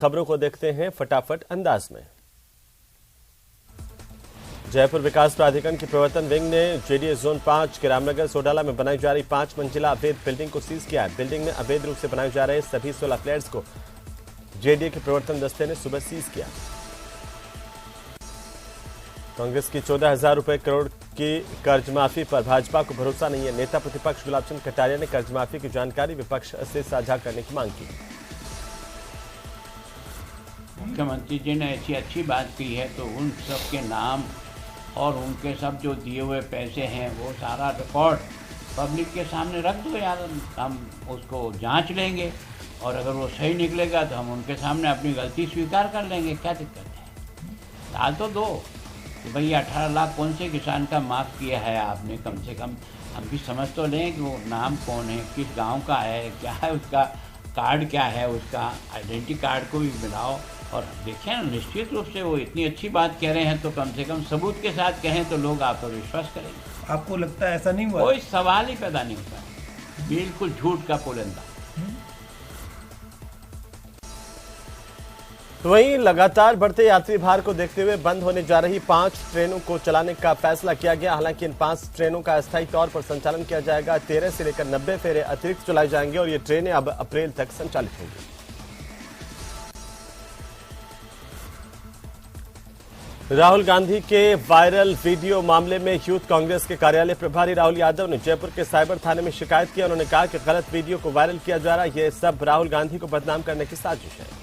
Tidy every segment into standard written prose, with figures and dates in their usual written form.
खबरों को देखते हैं फटाफट अंदाज में। जयपुर विकास प्राधिकरण की प्रवर्तन विंग ने जेडीए जोन 5 के रामनगर सोडाला में बनाई जा रही 5 मंजिला अवैध बिल्डिंग को सीज किया है। बिल्डिंग में अवैध रूप से बनाए जा रहे सभी 16 फ्लैट्स को जेडीए के प्रवर्तन दस्ते ने सुबह सीज किया। कांग्रेस की 14,000 रुपए करोड़ की कर्ज माफी पर भाजपा को भरोसा नहीं है। नेता प्रतिपक्ष गुलाब चंद कटारिया ने कर्ज माफी की जानकारी विपक्ष से साझा करने की मांग की। मुख्यमंत्री जी ने ऐसी अच्छी बात की है तो उन सब के नाम और उनके सब जो दिए हुए पैसे हैं वो सारा रिकॉर्ड पब्लिक के सामने रख दो यार, हम उसको जांच लेंगे और अगर वो सही निकलेगा तो हम उनके सामने अपनी गलती स्वीकार कर लेंगे। क्या दिक्कत है, डाल तो दो कि भाई 18 लाख कौन से किसान का माफ़ किया है आपने, कम से कम हम भी समझ तो लें कि वो नाम कौन है, किस गांव का है, क्या है उसका कार्ड, क्या है उसका आइडेंटिटी कार्ड को भी मिलाओ और देखें ना। निश्चित रूप से वो इतनी अच्छी बात कह रहे हैं तो कम से कम सबूत के साथ कहें तो लोग आप पर विश्वास करेंगे। आपको लगता है ऐसा नहीं हुआ? कोई सवाल ही पैदा नहीं होता है, बिल्कुल झूठ का पुलिंदा। तो वहीं लगातार बढ़ते यात्री भार को देखते हुए बंद होने जा रही 5 ट्रेनों को चलाने का फैसला किया गया। हालांकि इन 5 ट्रेनों का अस्थायी तौर पर संचालन किया जाएगा। 13 से लेकर 90 फेरे अतिरिक्त चलाए जाएंगे और ये ट्रेनें अब अप्रैल तक संचालित होंगी। राहुल गांधी के वायरल वीडियो मामले में यूथ कांग्रेस के कार्यालय प्रभारी राहुल यादव ने जयपुर के साइबर थाने में शिकायत की। उन्होंने कहा कि गलत वीडियो को वायरल किया जा रहा है, यह सब राहुल गांधी को बदनाम करने की साजिश है।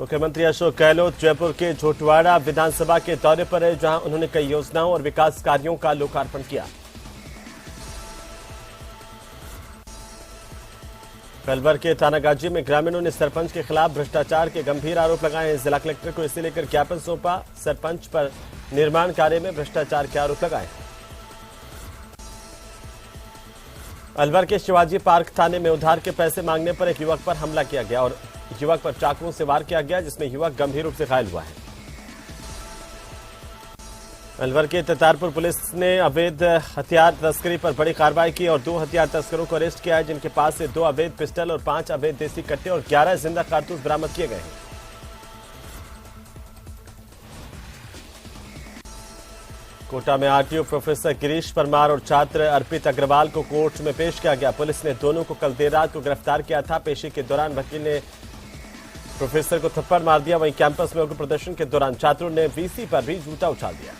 मुख्यमंत्री अशोक गहलोत जयपुर के झोटवाड़ा विधानसभा के दौरे पर है, जहां उन्होंने कई योजनाओं और विकास कार्यों का लोकार्पण किया। अलवर के थानागाजी में ग्रामीणों ने सरपंच के खिलाफ भ्रष्टाचार के गंभीर आरोप लगाए हैं। जिला कलेक्टर को इसे लेकर ज्ञापन सौंपा। सरपंच पर निर्माण कार्य में भ्रष्टाचार के आरोप लगाए। अलवर के शिवाजी पार्क थाने में उधार के पैसे मांगने पर एक युवक पर हमला किया गया और युवक पर चाकुओं से वार किया गया, जिसमें युवक गंभीर रूप से घायल हुआ है। अलवर के ततारपुर पुलिस ने अवैध हथियार तस्करी पर बड़ी कार्रवाई की और 2 हथियार तस्करों को अरेस्ट किया है, जिनके पास से 2 अवैध पिस्टल और 5 अवैध देसी कट्टे और 11 जिंदा कारतूस बरामद किए गए हैं। कोटा में आरटीओ प्रोफेसर गिरीश परमार और छात्र अर्पित अग्रवाल को कोर्ट में पेश किया गया। पुलिस ने दोनों को कल देर रात को गिरफ्तार किया था। पेशी के दौरान वकील ने प्रोफेसर को थप्पड़ मार दिया। वहीं कैंपस में उग्र प्रदर्शन के दौरान छात्रों ने वीसी पर भी जूता उछाल दिया।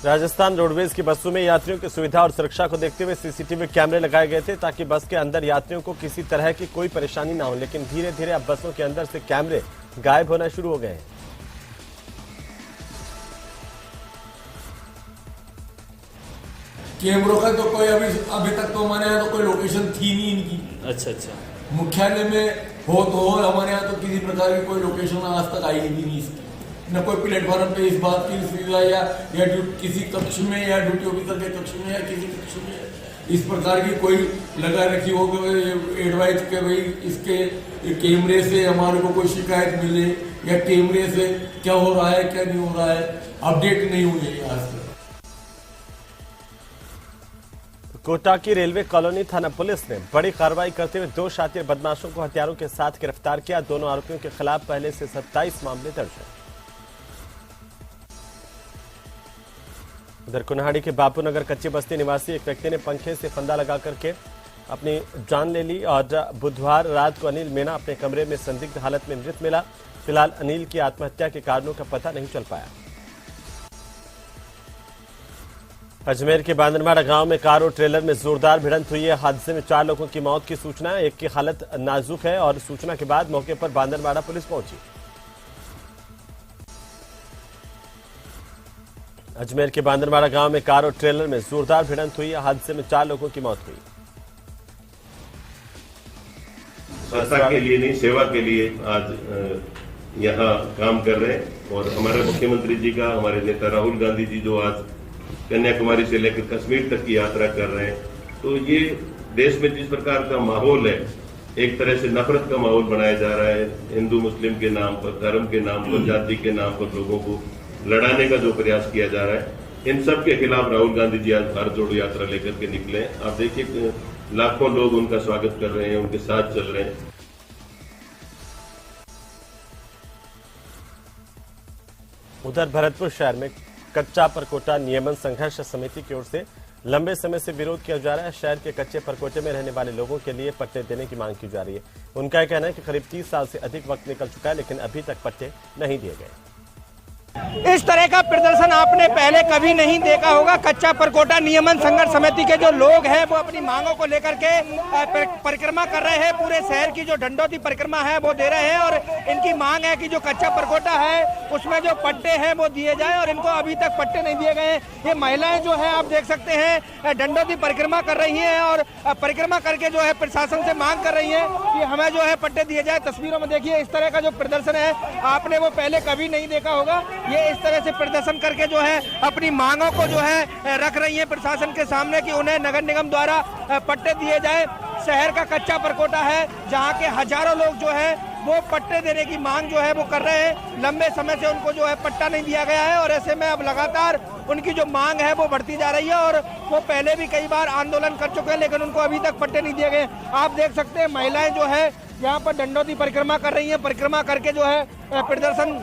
राजस्थान रोडवेज की बसों में यात्रियों की सुविधा और सुरक्षा को देखते हुए सीसीटीवी कैमरे लगाए गए थे, ताकि बस के अंदर यात्रियों को किसी तरह की कोई परेशानी ना हो। लेकिन धीरे धीरे अब बसों के अंदर से कैमरे गायब होना शुरू हो गए हैं। कैमरों का तो कोई अभी तक तो हमारे यहाँ तो कोई लोकेशन थी नहीं इनकी। अच्छा। मुख्यालय में हो तो हो, हमारे यहाँ तो किसी प्रकार की कोई लोकेशन आज तक आई भी नहीं इसकी। न कोई प्लेटफॉर्म पे इस बात की सुविधा या किसी कक्ष में या ड्यूटी ऑफिसर के कक्ष में या किसी कक्ष में इस प्रकार की कोई लगा रखी हो एडवाइस के भाई इसके कैमरे से हमारे को कोई शिकायत मिले या कैमरे से क्या हो रहा है क्या नहीं हो रहा है, अपडेट नहीं हुई है आज तक। कोटा की रेलवे कॉलोनी थाना पुलिस ने बड़ी कार्रवाई करते हुए 2 शातिर बदमाशों को हथियारों के साथ गिरफ्तार किया। दोनों आरोपियों के खिलाफ पहले से 27 मामले दर्ज हैं। उधर कुन्हाड़ी के बापूनगर कच्ची बस्ती निवासी एक व्यक्ति ने पंखे से फंदा लगा करके अपनी जान ले ली और बुधवार रात को अनिल मीणा अपने कमरे में संदिग्ध हालत में मृत मिला। फिलहाल अनिल की आत्महत्या के कारणों का पता नहीं चल पाया। अजमेर के बांदरवाड़ा गांव में कार और ट्रेलर में जोरदार भिड़ंत हुई है। हादसे में 4 लोगों की मौत की सूचना है। एक की हालत नाजुक है और सूचना के बाद मौके पर बांदरवाड़ा पुलिस पहुंची। अजमेर के बांदरवाड़ा गांव में कार और ट्रेलर में जोरदार भिड़ंत हुई है। हादसे में 4 लोगों की मौत हुई। स्वच्छता के लिए नहीं, सेवा के लिए आज यहाँ काम कर रहे हैं। और हमारे मुख्यमंत्री जी का, हमारे नेता राहुल गांधी जी जो आज कन्याकुमारी से लेकर कश्मीर तक की यात्रा कर रहे हैं, तो ये देश में जिस प्रकार का माहौल है एक तरह से नफरत का माहौल बनाया जा रहा है। हिंदू मुस्लिम के नाम पर, धर्म के नाम पर, जाति के नाम पर लोगों को लड़ाने का जो प्रयास किया जा रहा है, इन सब के खिलाफ राहुल गांधी जी आज भारत जोड़ो यात्रा लेकर के निकले। आप देखिए लाखों लोग उनका स्वागत कर रहे हैं, उनके साथ चल रहे हैं। उधर भरतपुर शहर में कच्चा परकोटा नियमन संघर्ष समिति की ओर से लंबे समय से विरोध किया जा रहा है। शहर के कच्चे परकोटे में रहने वाले लोगों के लिए पट्टे देने की मांग की जा रही है। उनका कहना है कि करीब 30 साल से अधिक वक्त निकल चुका है, लेकिन अभी तक पट्टे नहीं दिए गए। इस तरह का प्रदर्शन आपने पहले कभी नहीं देखा होगा। कच्चा परकोटा नियमन संघर्ष समिति के जो लोग हैं वो अपनी मांगों को लेकर के परिक्रमा कर रहे हैं। पूरे शहर की जो दंडोती परिक्रमा है वो दे रहे हैं और इनकी मांग है कि जो कच्चा परकोटा है उसमें जो पट्टे हैं वो दिए जाए और इनको अभी तक पट्टे नहीं दिए गए। ये महिलाएं जो है आप देख सकते हैं दंडोती परिक्रमा कर रही हैं और परिक्रमा करके जो है प्रशासन से मांग कर रही है कि हमें जो है पट्टे दिए जाए। तस्वीरों में देखिए इस तरह का जो प्रदर्शन है आपने वो पहले कभी नहीं देखा होगा। ये इस तरह से प्रदर्शन करके जो है अपनी मांगों को जो है रख रही है प्रशासन के सामने कि उन्हें नगर निगम द्वारा पट्टे दिए जाए। शहर का कच्चा परकोटा है जहां के हजारों लोग जो है वो पट्टे देने की मांग जो है वो कर रहे हैं। लंबे समय से उनको जो है पट्टा नहीं दिया गया है और ऐसे में अब लगातार उनकी जो मांग है वो बढ़ती जा रही है और वो पहले भी कई बार आंदोलन कर चुके हैं लेकिन उनको अभी तक पट्टे नहीं दिए गए। आप देख सकते हैं महिलाएं जो है यहाँ पर दंडोती परिक्रमा कर रही है, परिक्रमा करके जो है प्रदर्शन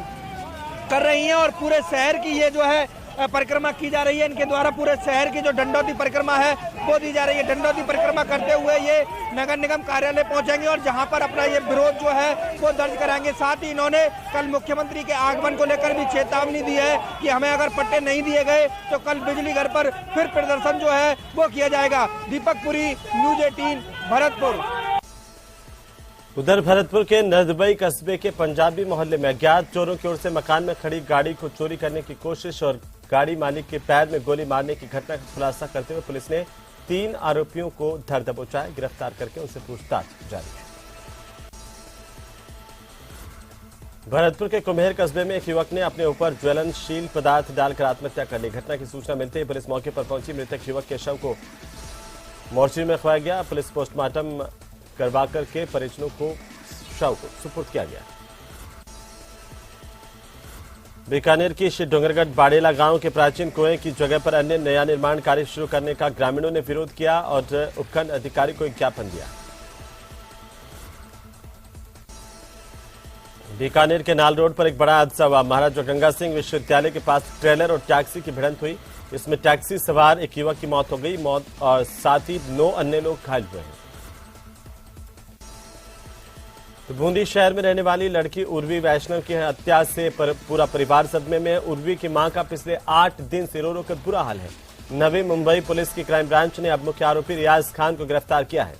कर रही हैं और पूरे शहर की ये जो है परिक्रमा की जा रही है। इनके द्वारा पूरे शहर की जो दंडोती परिक्रमा है वो दी जा रही है। दंडोती परिक्रमा करते हुए ये नगर निगम कार्यालय पहुंचेंगे और जहां पर अपना ये विरोध जो है वो दर्ज कराएंगे। साथ ही इन्होंने कल मुख्यमंत्री के आगमन को लेकर भी चेतावनी दी है कि हमें अगर पट्टे नहीं दिए गए तो कल बिजली घर पर फिर प्रदर्शन जो है वो किया जाएगा। दीपक पुरी, न्यूज 18, भरतपुर। उधर भरतपुर के नदबई कस्बे के पंजाबी मोहल्ले में अज्ञात चोरों की ओर से मकान में खड़ी गाड़ी को चोरी करने की कोशिश और गाड़ी मालिक के पैर में गोली मारने की घटना का खुलासा करते हुए पुलिस ने 3 आरोपियों को धर दबोचा है। गिरफ्तार करके उनसे पूछताछ जारी है। भरतपुर के कुम्हेर कस्बे में एक युवक ने अपने ऊपर ज्वलनशील पदार्थ डालकर आत्महत्या कर ली। घटना की सूचना मिलते ही पुलिस मौके पर पहुंची। मृतक युवक के शव को मोर्चरी में रखवाया गया। पुलिस पोस्टमार्टम करवा करके परिजनों को शव को सुपुर्द किया गया। बीकानेर की श्री डोंगरगढ़ बाड़ेला गांव के प्राचीन कुएं की जगह पर अन्य नया निर्माण कार्य शुरू करने का ग्रामीणों ने विरोध किया और उपखंड अधिकारी को एक ज्ञापन दिया। बीकानेर के नाल रोड पर एक बड़ा हादसा हुआ। महाराजा गंगा सिंह विश्वविद्यालय के पास ट्रेलर और टैक्सी की भिड़ंत हुई। इसमें टैक्सी सवार एक युवक की मौत हो गई। मौत और साथ ही 9 अन्य लोग घायल हुए हैं। तो बूंदी शहर में रहने वाली लड़की उर्वी वैष्णव की हत्या से पूरा परिवार सदमे में। उर्वी की मां का पिछले 8 दिन से रो रो कर बुरा हाल है। नवी मुंबई पुलिस की क्राइम ब्रांच ने अब मुख्य आरोपी रियाज खान को गिरफ्तार किया है।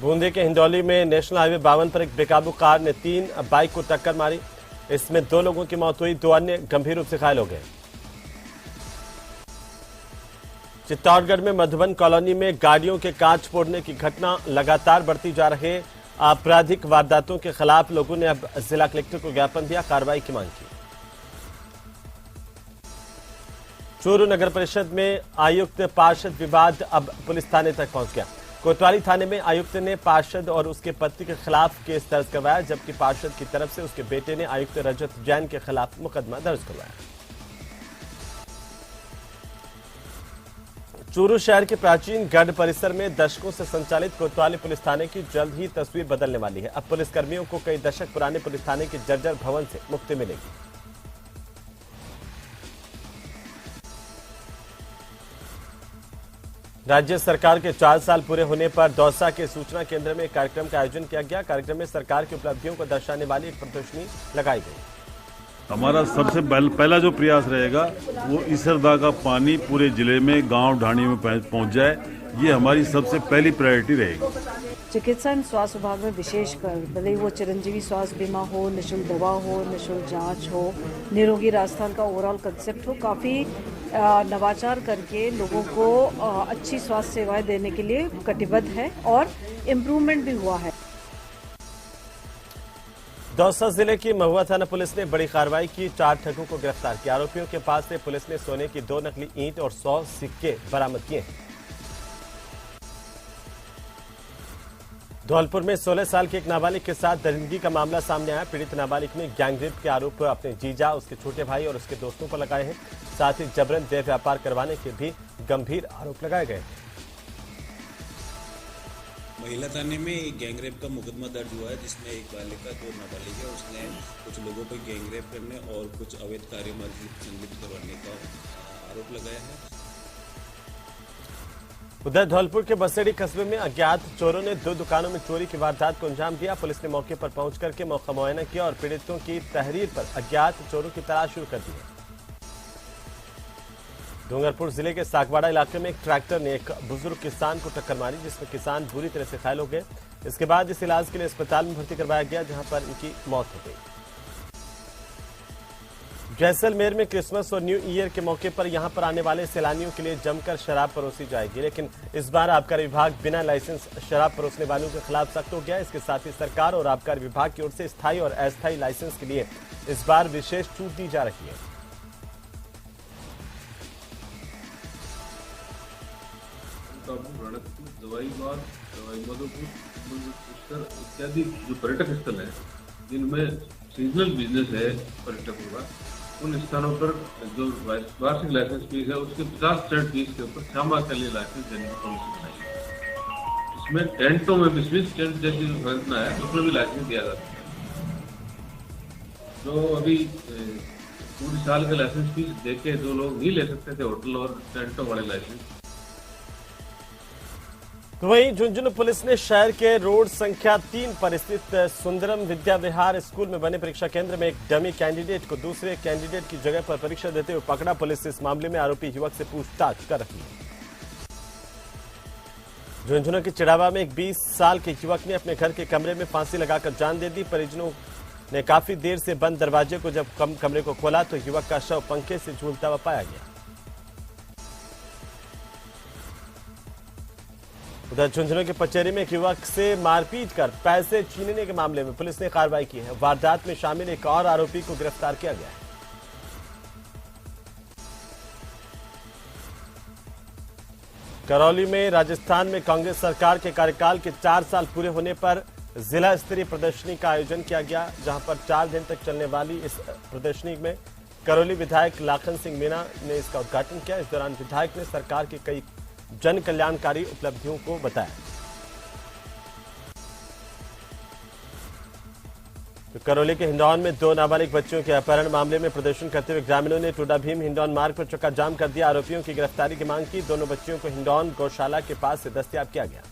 बूंदी के हिंदौली में नेशनल हाईवे 52 पर एक बेकाबू कार ने 3 बाइक को टक्कर मारी। इसमें 2 लोगों की मौत हुई, 2 अन्य गंभीर रूप से घायल हो गए। चित्तौड़गढ़ में मधुबन कॉलोनी में गाड़ियों के कांच फोड़ने की घटना लगातार बढ़ती जा रहे आपराधिक वारदातों के खिलाफ लोगों ने अब जिला कलेक्टर को ज्ञापन दिया, कार्रवाई की मांग की। चूरू नगर परिषद में आयुक्त पार्षद विवाद अब पुलिस थाने तक पहुंच गया। कोतवाली थाने में आयुक्त ने पार्षद और उसके पति के खिलाफ केस दर्ज करवाया, जबकि पार्षद की तरफ से उसके बेटे ने आयुक्त रजत जैन के खिलाफ मुकदमा दर्ज करवाया। चूरू शहर के प्राचीन गढ़ परिसर में दशकों से संचालित कोतवाली पुलिस थाने की जल्द ही तस्वीर बदलने वाली है। अब पुलिसकर्मियों को कई दशक पुराने पुलिस थाने के जर्जर भवन से मुक्ति मिलेगी। राज्य सरकार के 4 साल पूरे होने पर दौसा के सूचना केंद्र में एक कार्यक्रम का आयोजन किया गया। कार्यक्रम में सरकार की उपलब्धियों को दर्शाने वाली एक प्रदर्शनी लगाई गई। हमारा सबसे पहला जो प्रयास रहेगा वो ईसरदा का पानी पूरे जिले में गांव ढाणी में पहुंच जाए, ये हमारी सबसे पहली प्रायोरिटी रहेगी। चिकित्सा एवं स्वास्थ्य विभाग में विशेषकर भले वो चिरंजीवी स्वास्थ्य बीमा हो, निःशुल्क दवा हो, निःशुल्क जांच हो, निरोगी राजस्थान का ओवरऑल कंसेप्ट हो, काफ़ी नवाचार करके लोगों को अच्छी स्वास्थ्य सेवाएं देने के लिए कटिबद्ध है और इम्प्रूवमेंट भी हुआ है। दौसा जिले की महुआ थाना पुलिस ने बड़ी कार्रवाई की, 4 ठगों को गिरफ्तार किया। आरोपियों के पास से पुलिस ने सोने की 2 नकली ईंट और 100 सिक्के बरामद किए। धौलपुर में 16 साल के एक नाबालिग के साथ दरिंदगी का मामला सामने आया। पीड़ित नाबालिग ने गैंगरेप के आरोप अपने जीजा, उसके छोटे भाई और उसके दोस्तों पर लगाए हैं। साथ ही जबरन देह व्यापार करवाने के भी गंभीर आरोप लगाए गए। महिला थाने में एक गैंगरेप का मुकदमा दर्ज हुआ है, जिसमें एक बालिका, 2 नाबालिग है, उसने कुछ लोगों पर गैंगरेप करने और कुछ अवैध कार्य में संलिप्त करवाने का आरोप लगाया है। उधर धौलपुर के बसेड़ी कस्बे में अज्ञात चोरों ने 2 दुकानों में चोरी की वारदात को अंजाम दिया। पुलिस ने मौके पर पहुंच करके मौका मुआयना किया और पीड़ितों की तहरीर पर अज्ञात चोरों की तलाश शुरू कर दी है। डूंगरपुर जिले के सागवाड़ा इलाके में एक ट्रैक्टर ने एक बुजुर्ग किसान को टक्कर मारी, जिसमें किसान बुरी तरह से घायल हो गए। इसके बाद इस इलाज के लिए अस्पताल में भर्ती करवाया गया, जहां पर इनकी मौत हो गई। जैसलमेर में क्रिसमस और न्यू ईयर के मौके पर यहां पर आने वाले सैलानियों के लिए जमकर शराब परोसी जाएगी, लेकिन इस बार आबकारी विभाग बिना लाइसेंस शराब परोसने वालों के खिलाफ सख्त हो गया। इसके साथ ही सरकार और आबकारी विभाग की ओर से स्थायी और अस्थायी लाइसेंस के लिए इस बार विशेष छूट दी जा रही है। दवाई मधुपुर इत्यादि जो पर्यटक स्थल है, जिनमें सीजनल बिजनेस है पर्यटकों का, उन स्थानों पर जो वार्षिक लाइसेंस फीस है उसके 50% फीस के ऊपर श्यामा के लिए लाइसेंस देने की पॉलिसी बनाई है। इसमें टेंटों में भी स्विच टेंट जैसी संरचना है, उसमें भी लाइसेंस दिया जाता है। जो अभी पूरे साल के लाइसेंस फीस देके जो लोग नहीं ले सकते थे होटल और टेंटों वाले लाइसेंस। तो वहीं झुंझुनू पुलिस ने शहर के रोड संख्या 3 पर स्थित सुंदरम विद्या विहार स्कूल में बने परीक्षा केंद्र में एक डमी कैंडिडेट को दूसरे कैंडिडेट की जगह पर परीक्षा देते हुए पकड़ा। पुलिस इस मामले में आरोपी युवक से पूछताछ कर रही है। झुंझुनू के चिड़ावा में एक 20 साल के युवक ने अपने घर के कमरे में फांसी लगाकर जान दे दी। परिजनों ने काफी देर से बंद दरवाजे को जब कमरे को खोला तो युवक का शव पंखे से झूलता हुआ पाया गया। उधर झुंझुनू के पचेरी में एक युवक से मारपीट कर पैसे छीनने के मामले में पुलिस ने कार्रवाई की है। वारदात में शामिल एक और आरोपी को गिरफ्तार किया गया है। करौली में राजस्थान में कांग्रेस सरकार के कार्यकाल के 4 साल पूरे होने पर जिला स्तरीय प्रदर्शनी का आयोजन किया गया, जहां पर 4 दिन तक चलने वाली इस प्रदर्शनी में करौली विधायक लाखन सिंह मीणा ने इसका उद्घाटन किया। इस दौरान विधायक ने सरकार की कई जन कल्याणकारी उपलब्धियों को बताया। तो करौली के हिंडौन में 2 नाबालिग बच्चियों के अपहरण मामले में प्रदर्शन करते हुए ग्रामीणों ने टोडा भीम हिंडौन मार्ग पर चक्का जाम कर दिया। आरोपियों की गिरफ्तारी की मांग की। दोनों बच्चियों को हिंडौन गौशाला के पास से दस्तयाब किया गया।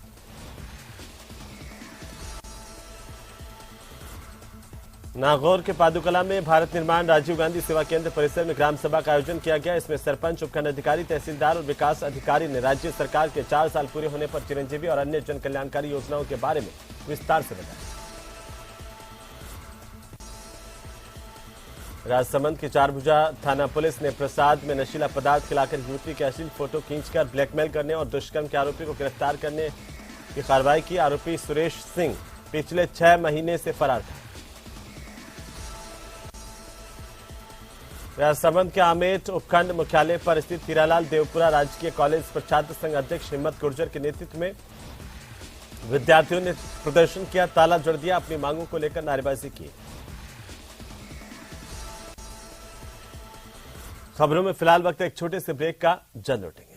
नागौर के पादुकला में भारत निर्माण राजीव गांधी सेवा केंद्र परिसर में ग्राम सभा का आयोजन किया गया। इसमें सरपंच, उपखंड अधिकारी, तहसीलदार और विकास अधिकारी ने राज्य सरकार के 4 साल पूरे होने पर चिरंजीवी और अन्य जन कल्याणकारी योजनाओं के बारे में विस्तार से बताया। राजसमंद की चारभुजा थाना पुलिस ने प्रसाद में नशीला पदार्थ खिलाकर युवती के अश्लील फोटो खींचकर ब्लैकमेल करने और दुष्कर्म के आरोपी को गिरफ्तार करने की कार्रवाई की। आरोपी सुरेश सिंह पिछले 6 महीने से फरार था। राजसमंद के आमेट उपखंड मुख्यालय पर स्थित हीरालाल देवपुरा राजकीय कॉलेज पर छात्र संघ अध्यक्ष हिम्मत गुर्जर के नेतृत्व में विद्यार्थियों ने प्रदर्शन किया, ताला जड़ दिया, अपनी मांगों को लेकर नारेबाजी की। खबरों में फिलहाल वक्त एक छोटे से ब्रेक का। जन नोटिंग।